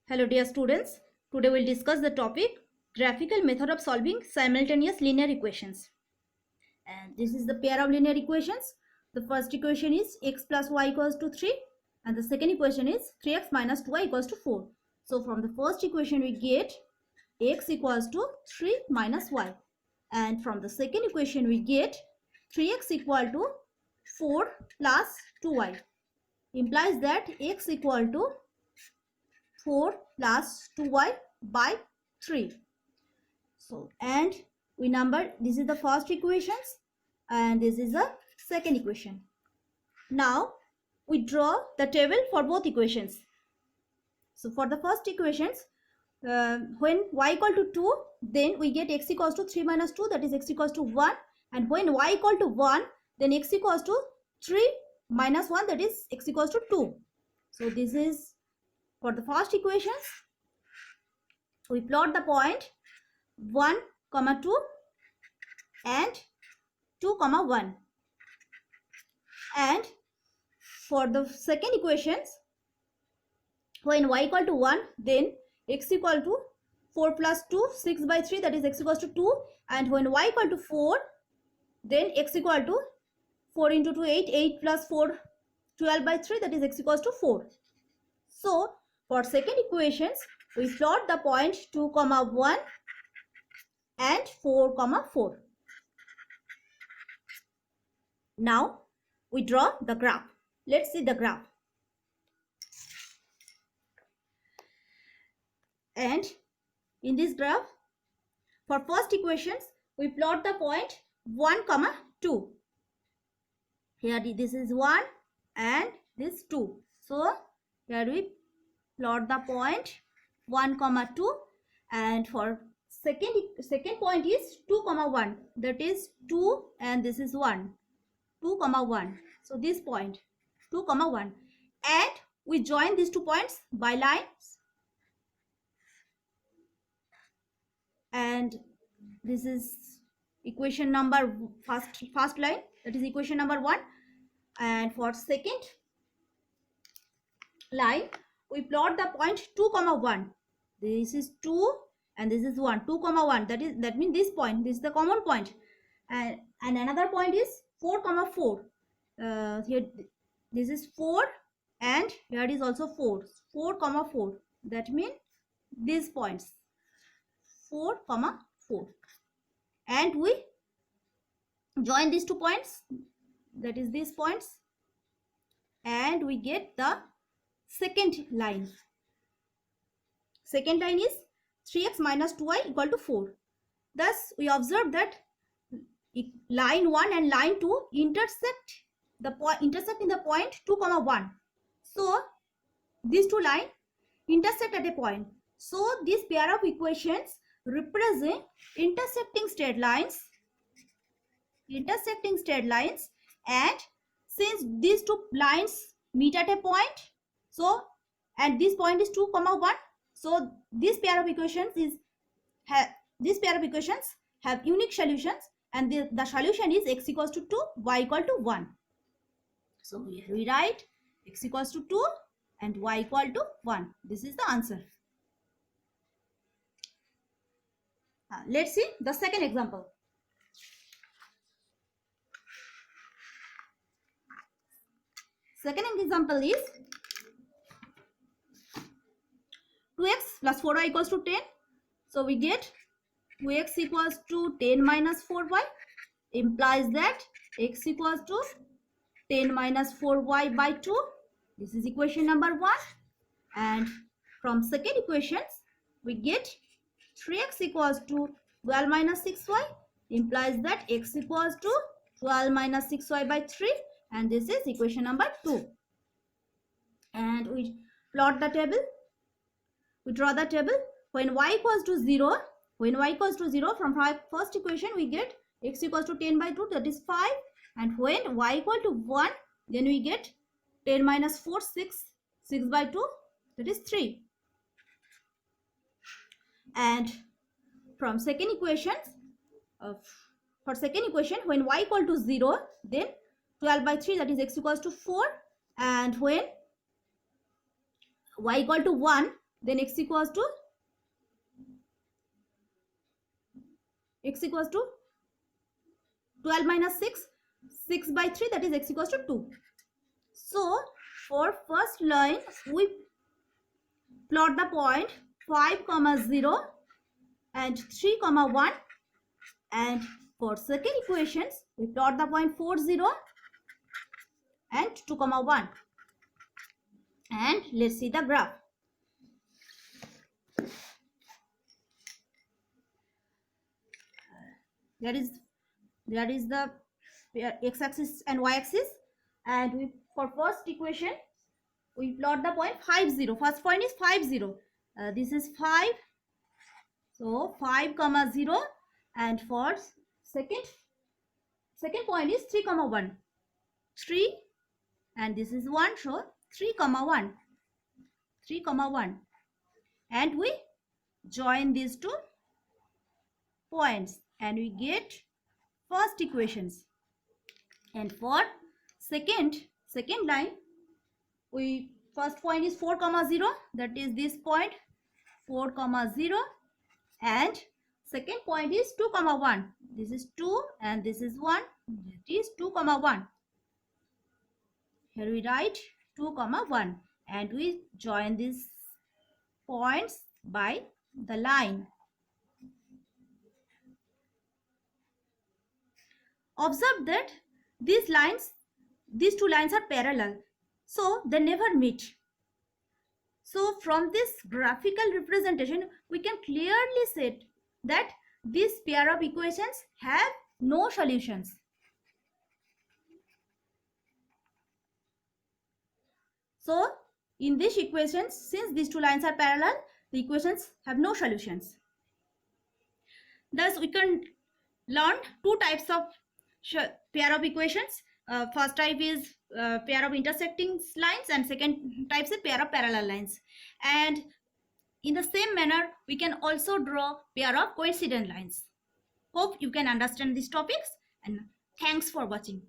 Hello dear students, today we'll discuss the topic graphical method of solving simultaneous linear equations. And this is the pair of linear equations. The first equation is x plus y equals to 3 and the second equation is 3x minus 2y equals to 4. So from the first equation we get x equals to 3 minus y, and from the second equation we get 3x equal to 4 plus 2y, implies that x equal to 4 plus 2y by 3. So, and we number, this is the first equations and this is the second equation. Now we draw the table for both equations. So for the first equations, when y equal to 2, then we get x equals to 3 minus 2, that is x equals to 1, and when y equal to 1, then x equals to 3 minus 1, that is x equals to 2. So this is for the first equations. We plot the point 1, 2 and 2, 1. And for the second equations, when y equal to 1, then x equal to 4 plus 2, 6 by 3, that is x equals to 2. And when y equal to 4, then x equal to 4 into 2, 8, 8 plus 4, 12 by 3, that is x equals to 4. So for second equations, we plot the point 2, 1 and 4, 4. Now we draw the graph. Let's see the graph. And in this graph, for first equations, we plot the point 1, 2. Here this is 1 and this 2. So here we plot the point 1, 2, and for second point is 2, 1, that is 2 and this is 1, 2, 1. So this point 2, 1, and we join these 2 points by lines, and this is equation number first line, that is equation number 1, and for second line we plot the point 2, 1. This is 2 and this is 1, 2, 1. That means this point, this is the common point, and another point is 4, 4. Here this is 4 and here is also 4, 4, 4. That means these points 4, 4, and we join these 2 points, that is these points, and we get the second line. Second line is 3x minus 2y equal to 4. Thus we observe that line 1 and line 2 intersect in the point 2, 1. So these 2 lines intersect at a point. So this pair of equations represent intersecting straight lines, and since these 2 lines meet at a point, so and this point is 2, 1, so this pair of equations have unique solutions, and the solution is x equals to 2, y equal to 1. So here we write x equals to 2 and y equal to 1. This is the answer. Let's see the second example. Second example is 2x plus 4y equals to 10. So we get 2x equals to 10 minus 4y, implies that x equals to 10 minus 4y by 2. This is equation number 1. And from second equations, we get 3x equals to 12 minus 6y, implies that x equals to 12 minus 6y by 3. And this is equation number 2. And we plot the table. We draw the table. When y equals to 0, from first equation we get x equals to 10 by 2, that is 5. And when y equal to 1, then we get 10 minus 4, 6 by 2, that is 3. And from second equation, when y equal to 0, then 12 by 3, that is x equals to 4. And when y equal to 1, then x equals to 12 minus 6, 6 by 3, that is x equals to 2. So for first line we plot the point 5, 0 and 3, 1, and for second equations we plot the point 4, 0 and 2, 1, and let's see the graph. That is the x-axis and y-axis, and we, for first equation we plot the point 5, 0. First point is 5, 0. This is 5, so 5, 0, and for second point is 3, 1, 3, and this is 1, so 3, 1, 3, 1, and we join these two points and we get first equations. And for second line, we first point is 4, 0, that is this point 4, 0, and second point is 2, 1. This is 2 and this is 1. It is 2, 1. Here we write 2, 1, and we join these points by the line. Observe that these two lines are parallel, so they never meet. So from this graphical representation we can clearly say that this pair of equations have no solutions. So in these equations, since these two lines are parallel, the equations have no solutions. Thus we can learn two types of pair of equations. First type is pair of intersecting lines, and second type is pair of parallel lines. And in the same manner we can also draw pair of coincident lines. Hope you can understand these topics, and thanks for watching.